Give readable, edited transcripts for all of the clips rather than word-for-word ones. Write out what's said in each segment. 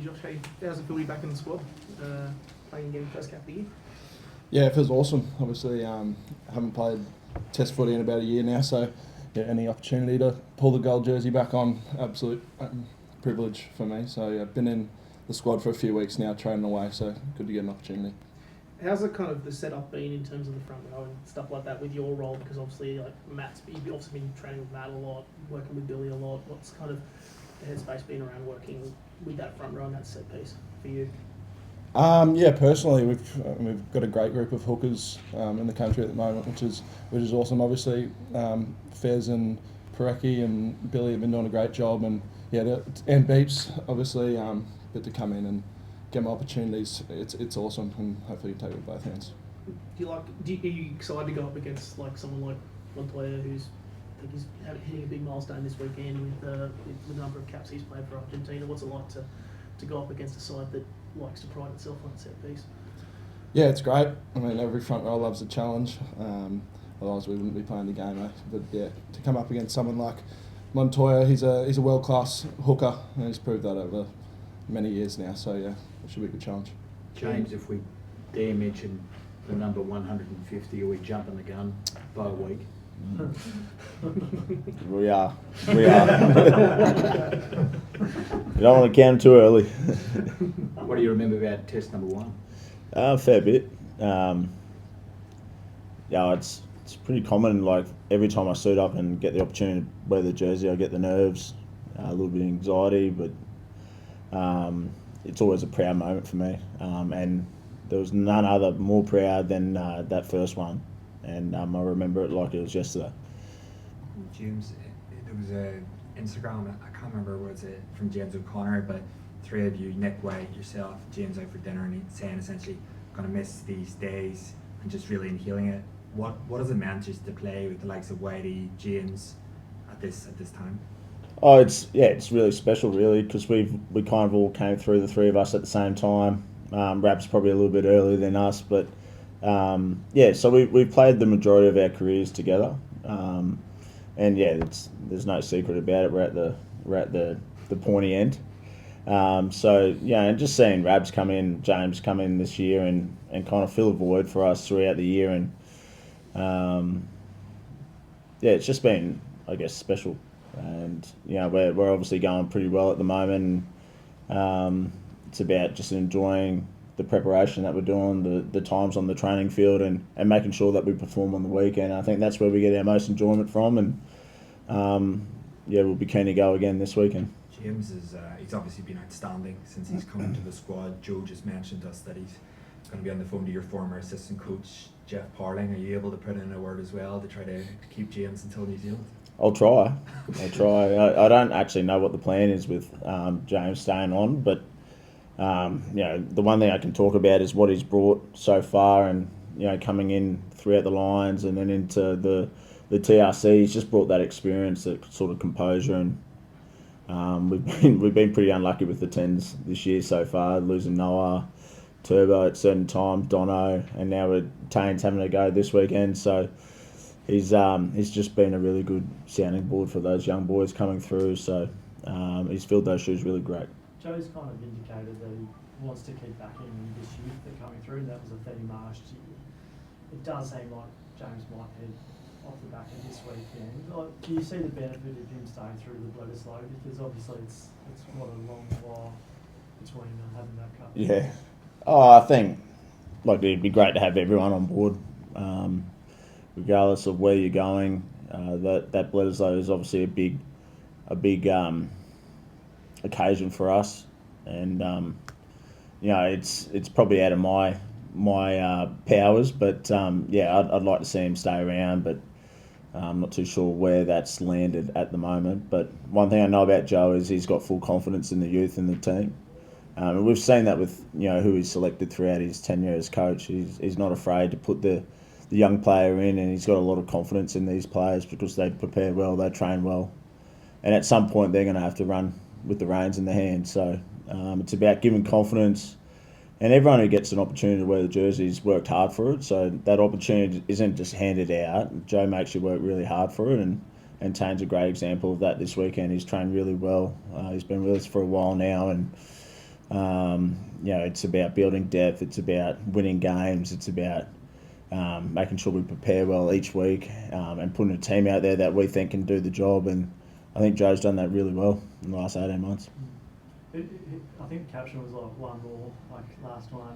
Josh, how's it feel to be back in the squad, playing again first cap of the year? Yeah, it feels awesome. Obviously, haven't played Test footy in about a year now, so yeah, any opportunity to pull the gold jersey back on, absolute privilege for me. So yeah, I've been in the squad for a few weeks now, training away, so good to get an opportunity. How's it kind of the setup been in terms of the front row and stuff like that with your role? Because obviously, like you've obviously been training with Matt a lot, working with Billy a lot. What's kind of the headspace been around working with that front row and that set piece for you? Yeah, personally, we've got a great group of hookers in the country at the moment, which is awesome. Obviously, Fez and Parecki and Billy have been doing a great job, and yeah, and Beeps obviously, but to come in and get my opportunities, it's awesome, and hopefully you take it with both hands. Are you excited to go up against like someone like Montoya, who's I think he's hitting a big milestone this weekend with the number of caps he's played for Argentina? What's it like to go up against a side that likes to pride itself on its set piece? Yeah, it's great. I mean, every front row loves a challenge. Otherwise, we wouldn't be playing the game. But yeah, to come up against someone like Montoya, he's a world class hooker, and he's proved that over many years now. So yeah, it should be a good challenge. James, if we dare mention the number 150, are we jumping the gun by a week? We are. You don't want to count too early. What do you remember about test number one? Fair bit. Yeah, it's pretty common. Like every time I suit up and get the opportunity to wear the jersey, I get the nerves, a little bit of anxiety, but it's always a proud moment for me. And there was none other more proud than that first one. And I remember it like it was yesterday. James, there was a Instagram, I can't remember what was it, from James O'Connor, but three of you, Nick White, yourself, James out for dinner, and he's saying essentially gonna miss these days and just really inhaling it. What does it mean just to play with the likes of Whitey, James at this time? Oh, it's really special, really, because we kind of all came through, the three of us at the same time. Rap's probably a little bit earlier than us, but yeah, so we played the majority of our careers together, and yeah, there's no secret about it. We're at the pointy end. So yeah, and just seeing Rabs come in, James come in this year, and kind of fill a void for us throughout the year, and yeah, it's just been, I guess, special. And you know, we're obviously going pretty well at the moment. It's about just enjoying the preparation that we're doing, the times on the training field, and making sure that we perform on the weekend. I think that's where we get our most enjoyment from, and yeah, we'll be keen to go again this weekend. James he's obviously been outstanding since he's come into the squad. Joe just mentioned to us that he's going to be on the phone to your former assistant coach, Jeff Parling. Are you able to put in a word as well to try to keep James until New Zealand? I'll try. I don't actually know what the plan is with James staying on, but you know, the one thing I can talk about is what he's brought so far, and you know, coming in throughout the lines and then into the TRC, he's just brought that experience, that sort of composure, and we've been pretty unlucky with the tens this year so far, losing Noah, Turbo at certain times, Dono, and now Tane's having to go this weekend. So he's just been a really good sounding board for those young boys coming through. So he's filled those shoes really great. Joe's kind of indicated that he wants to keep backing this youth that are coming through. That was a theme last year. It does seem like James might head off the back of this weekend. Like, do you see the benefit of him staying through the Bledisloe? Because obviously it's what a long while between having that cup. Yeah. Oh, I think like it'd be great to have everyone on board, regardless of where you're going. That Bledisloe is obviously a big occasion for us, and you know, it's probably out of my powers, but yeah, I'd like to see him stay around, but I'm not too sure where that's landed at the moment. But one thing I know about Joe is he's got full confidence in the youth and the team. And we've seen that with, you know, who he's selected throughout his tenure as coach. He's not afraid to put the young player in, and he's got a lot of confidence in these players because they prepare well, they train well, and at some point they're going to have to run with the reins in their hands. So it's about giving confidence, and everyone who gets an opportunity to wear the jerseys worked hard for it. So that opportunity isn't just handed out. Joe makes you work really hard for it, and Tane's a great example of that this weekend. He's trained really well. He's been with us for a while now, and It's about building depth. It's about winning games. It's about making sure we prepare well each week and putting a team out there that we think can do the job. And I think Joe's done that really well in the last 18 months. I think the caption was like one more, like last one.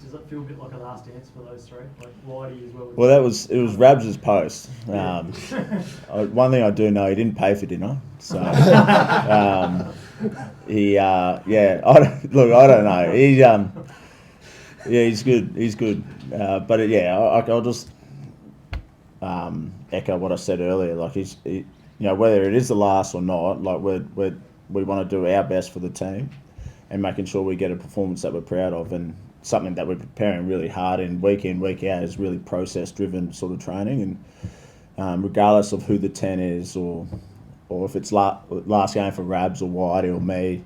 Does it feel a bit like a last dance for those three? Like Whitey as well? Well, it was Rabs' post. One thing I do know, he didn't pay for dinner, so I don't know. He's good. He's good. I'll just echo what I said earlier. Like whether it is the last or not, like we want to do our best for the team and making sure we get a performance that we're proud of, and something that we're preparing really hard in, week out, is really process-driven sort of training. And regardless of who the 10 is, or if it's last game for Rabs or Whitey or me,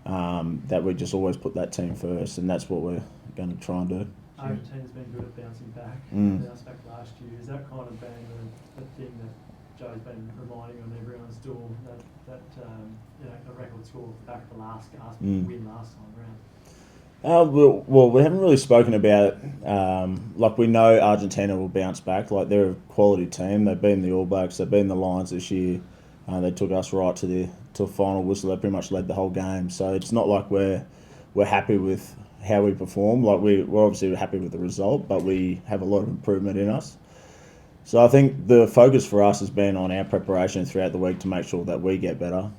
that we just always put that team first, and that's what we're going to try and do. Argentina's been good at bouncing back. Mm. Bounced back last year. Is that kind of been the thing that Joe's been reminding on everyone's door, that a record score back at the last gasp win last time around? Well, we haven't really spoken about it. We know Argentina will bounce back. Like, they're a quality team. They've been the All Blacks. They've been the Lions this year. They took us right to the final whistle. They pretty much led the whole game. So it's not like we're happy with how we perform. Like, we're obviously happy with the result, but we have a lot of improvement in us. So I think the focus for us has been on our preparation throughout the week to make sure that we get better.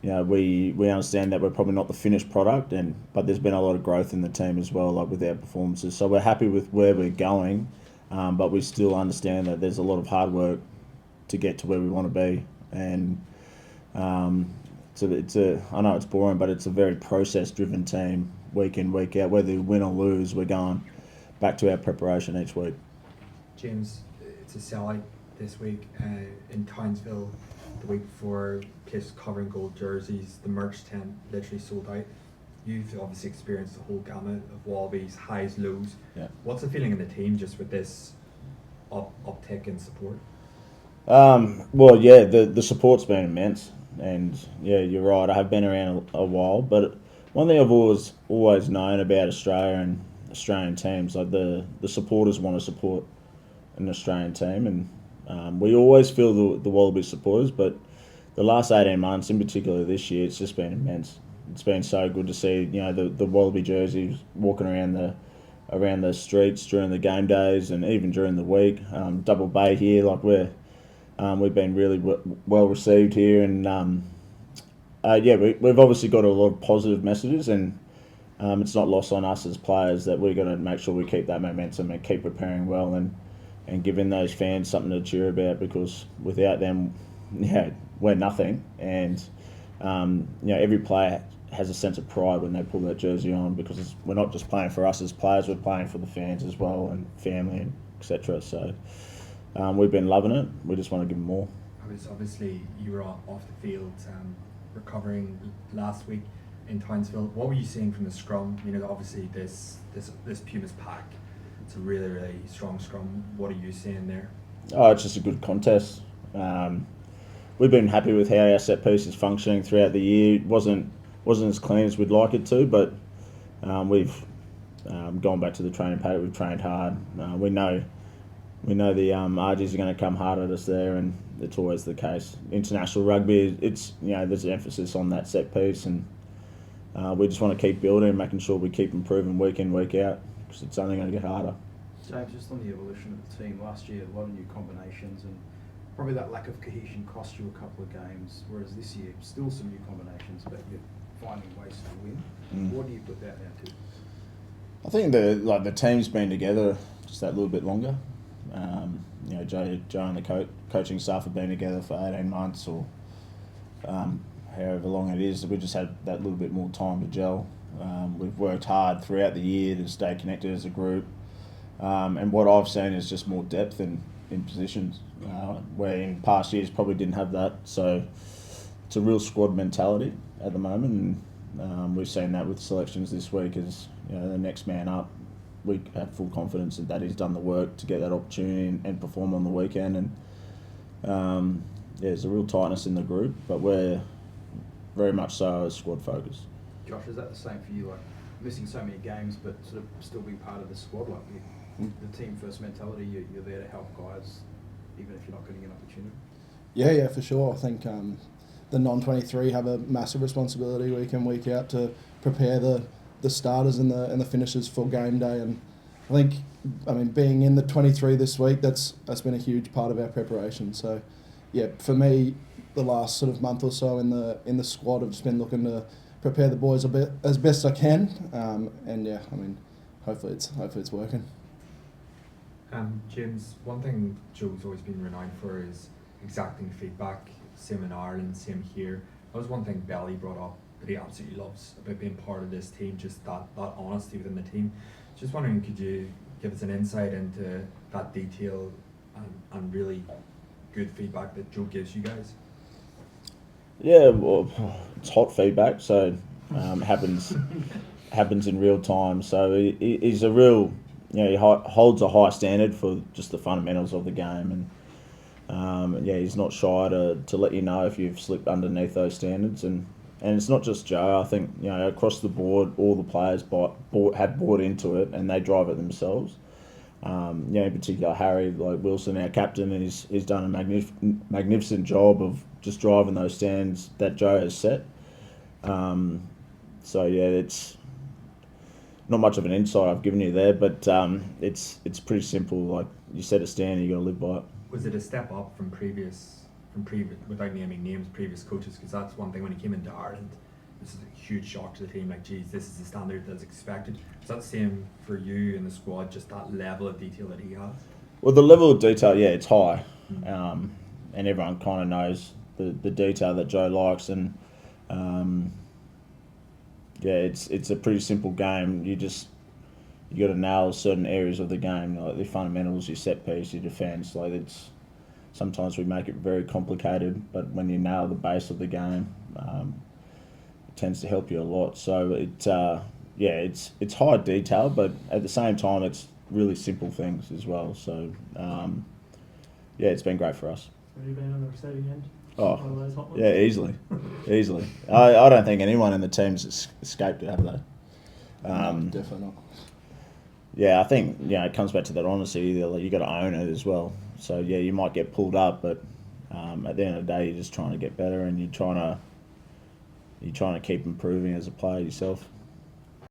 We understand that we're probably not the finished product, but there's been a lot of growth in the team as well, like with our performances. So we're happy with where we're going, but we still understand that there's a lot of hard work to get to where we want to be. And I know it's boring, but it's a very process-driven team, week in, week out. Whether you win or lose, we're going back to our preparation each week. James, it's a sellout this week in Townsville. The week before, places covering gold jerseys, the merch tent literally sold out. You've obviously experienced the whole gamut of Wallabies, highs, lows. Yeah. What's the feeling in the team just with this uptick in support? The support's been immense, and yeah, you're right. I have been around a while, but one thing I've always known about Australia and Australian teams, like the supporters want to support an Australian team, and we always feel the Wallabies supporters, but the last 18 months, in particular this year, it's just been immense. It's been so good to see, the Wallaby jerseys walking around the streets during the game days and even during the week. Double Bay here, like we've been really well received here, and we've obviously got a lot of positive messages, and it's not lost on us as players that we're going to make sure we keep that momentum and keep preparing well and giving those fans something to cheer about, because without them, we're nothing. And every player has a sense of pride when they pull that jersey on, because we're not just playing for us as players, we're playing for the fans as well, and family, and etc. So we've been loving it. We just want to give them more. Obviously, you were off the field recovering last week in Townsville. What were you seeing from the scrum? Obviously this Pumas pack, it's a really, really strong scrum. What are you seeing there? Oh, it's just a good contest. We've been happy with how our set piece is functioning throughout the year. It wasn't as clean as we'd like it to, but we've gone back to the training paddock. We've trained hard. We know the RGs are going to come hard at us there, and it's always the case. International rugby, it's there's an emphasis on that set piece, and we just want to keep building and making sure we keep improving week in, week out, because it's only going to get harder. James, just on the evolution of the team, last year a lot of new combinations, and probably that lack of cohesion cost you a couple of games, whereas this year still some new combinations, but you're finding ways to win. What do you put that down to? I think the team's been together just that little bit longer. Joe and the coaching staff have been together for 18 months or however long it is. We just had that little bit more time to gel. We've worked hard throughout the year to stay connected as a group. And what I've seen is just more depth in positions, where in past years probably didn't have that. So it's a real squad mentality at the moment, and we've seen that with selections this week as the next man up. We have full confidence that he's done the work to get that opportunity and perform on the weekend. And there's a real tightness in the group, but we're very much so squad focused. Josh, is that the same for you? Like missing so many games, but sort of still being part of the squad, like the team first mentality. You're there to help guys, even if you're not getting an opportunity. Yeah, for sure. I think the non-23 have a massive responsibility week in, week out to prepare the starters and the finishers for game day. And I think, being in the 23 this week, that's been a huge part of our preparation. So, yeah, for me, the last sort of month or so in the squad, I've just been looking to prepare the boys a bit as best I can. And yeah, hopefully it's working. James, one thing Joe's always been renowned for is exacting feedback. Same in Ireland, same here. That was one thing Belly brought up that he absolutely loves about being part of this team, just that honesty within the team. Just wondering, could you give us an insight into that detail and really good feedback that Joe gives you guys? Yeah, well, it's hot feedback, so happens in real time. So he's a real, he holds a high standard for just the fundamentals of the game, and he's not shy to let you know if you've slipped underneath those standards. And it's not just Joe. I think across the board, all the players have bought into it, and they drive it themselves. In particular, Harry, like Wilson, our captain, he's done a magnificent job of just driving those standards that Joe has set. It's not much of an insight I've given you there, but it's pretty simple. Like you set a standard, you got to live by it. Was it a step up from previous, without naming names, previous coaches? Because that's one thing when he came into Ireland. This is a huge shock to the team. Like, geez, this is the standard that's expected. Is that the same for you in the squad? Just that level of detail that he has? Well, the level of detail, yeah, it's high, and everyone kind of knows the detail that Joe likes, and it's a pretty simple game. You got to nail certain areas of the game, like the fundamentals, your set piece, your defence. Like sometimes we make it very complicated, but when you nail the base of the game, it tends to help you a lot. So it's high detail, but at the same time, it's really simple things as well. So it's been great for us. Have you been on the receiving end? Oh, One of those hot ones? yeah, easily. I don't think anyone in the team's escaped it, have they? No, definitely not. Yeah, I think it comes back to that honesty. You got to own it as well. So you might get pulled up, but at the end of the day, you're just trying to get better, and you're trying to keep improving as a player yourself.